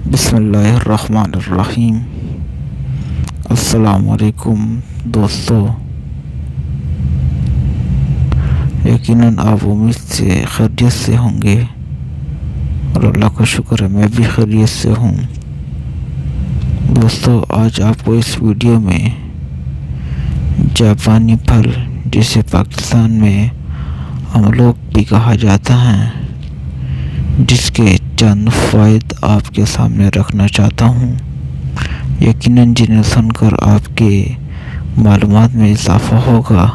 بسم اللہ الرحمن الرحیم۔ السلام علیکم دوستو، یقیناً آپ امید سے خیریت سے ہوں گے اور اللہ کا شکر ہے میں بھی خیریت سے ہوں۔ دوستو، آج آپ کو اس ویڈیو میں جاپانی پھل جسے پاکستان میں املوک بھی کہا جاتا ہے، جس کے چند فوائد آپ کے سامنے رکھنا چاہتا ہوں۔ یقیناً جنہیں سن کر آپ کے معلومات میں اضافہ ہوگا۔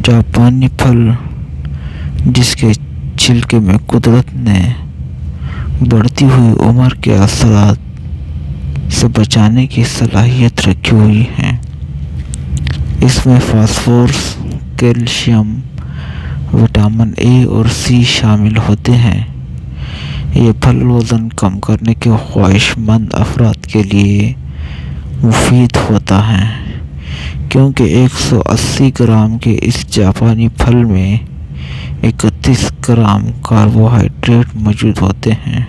جاپانی پھل، جس کے چھلکے میں قدرت نے بڑھتی ہوئی عمر کے اثرات سے بچانے کی صلاحیت رکھی ہوئی ہے۔ اس میں فاسفورس، کیلشیم، وٹامن اے اور سی شامل ہوتے ہیں۔ یہ پھل وزن کم کرنے کے خواہش مند افراد کے لیے مفید ہوتا ہے، کیونکہ 180 گرام کے اس جاپانی پھل میں 31 گرام کاربوہائیڈریٹ موجود ہوتے ہیں،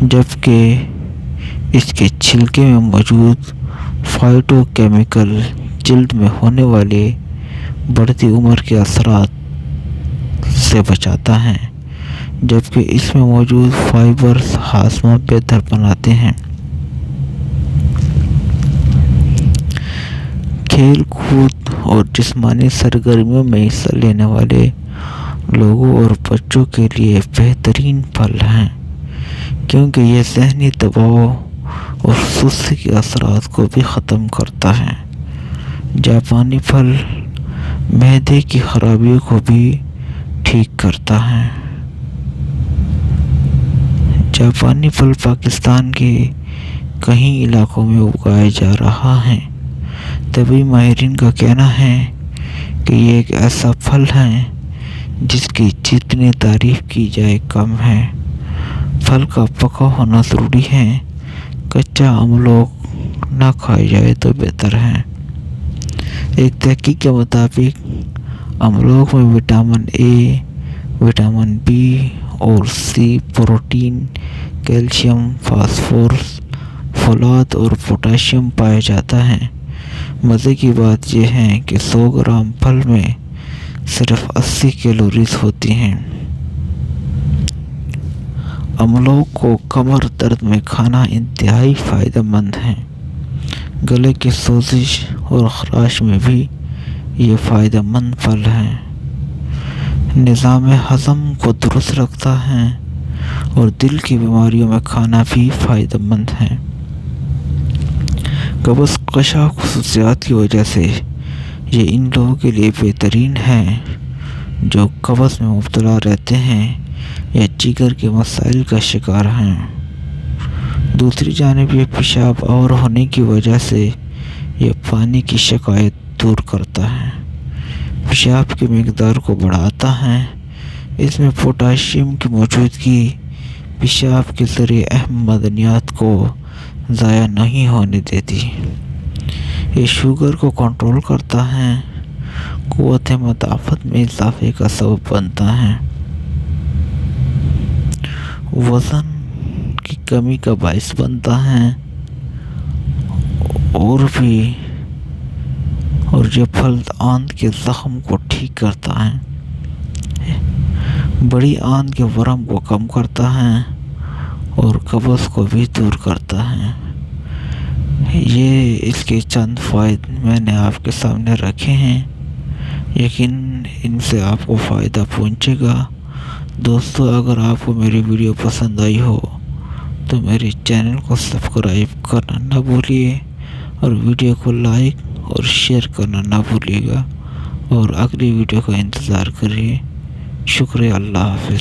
جبکہ اس کے چھلکے میں موجود فائٹو کیمیکل جلد میں ہونے والے بڑھتی عمر کے اثرات سے بچاتا ہے، جبکہ اس میں موجود فائبرز ہاضمہ بہتر بناتے ہیں۔ کھیل کود اور جسمانی سرگرمیوں میں حصہ لینے والے لوگوں اور بچوں کے لیے بہترین پھل ہیں، کیونکہ یہ ذہنی دباؤ اور سستی کے اثرات کو بھی ختم کرتا ہے۔ جاپانی پھل معدے کی خرابیوں کو بھی ٹھیک کرتا ہے۔ جاپانی پھل پاکستان کے کئی علاقوں میں اگایا جا رہا ہے۔ طبی ماہرین کا کہنا ہے کہ یہ ایک ایسا پھل ہے جس کی جتنی تعریف کی جائے کم ہے۔ پھل کا پکا ہونا ضروری ہے، کچا املوک نہ کھایا جائے تو بہتر ہے۔ ایک تحقیق کے مطابق املوک میں وٹامن اے، وٹامن بی اور سی، پروٹین، کیلشیم، فاسفورس، فولاد اور پوٹاشیم پایا جاتا ہے۔ مزے کی بات یہ ہے کہ 100 گرام پھل میں صرف 80 کیلوریز ہوتی ہیں۔ املوک کو کمر درد میں کھانا انتہائی فائدہ مند ہے۔ گلے کی سوزش اور خراش میں بھی یہ فائدہ مند پھل ہے۔ نظام ہضم کو درست رکھتا ہے اور دل کی بیماریوں میں کھانا بھی فائدہ مند ہے۔ قبض کشا خصوصیات کی وجہ سے یہ ان لوگوں کے لیے بہترین ہے جو قبض میں مبتلا رہتے ہیں یا جگر کے مسائل کا شکار ہیں۔ دوسری جانب یہ پیشاب آور ہونے کی وجہ سے یہ پانی کی شکایت دور کرتا ہے، پیشاب کی مقدار کو بڑھاتا ہے۔ اس میں پوٹاشیم کی موجودگی پیشاب کے ذریعے اہم معدنیات کو ضائع نہیں ہونے دیتی۔ یہ شوگر کو کنٹرول کرتا ہے، قوت مدافعت میں اضافے کا سبب بنتا ہے، وزن کی کمی کا باعث بنتا ہے اور یہ پھل آنت کے زخم کو ٹھیک کرتا ہے، بڑی آنت کے ورم کو کم کرتا ہے اور قبض کو بھی دور کرتا ہے۔ یہ اس کے چند فوائد میں نے آپ کے سامنے رکھے ہیں، یقین ان سے آپ کو فائدہ پہنچے گا۔ دوستو، اگر آپ کو میری ویڈیو پسند آئی ہو تو میرے چینل کو سبسکرائب کرنا نہ بھولیے اور ویڈیو کو لائک اور شیئر کرنا نہ بھولیے گا، اور اگلی ویڈیو کا انتظار کریے۔ شکریہ، اللہ حافظ۔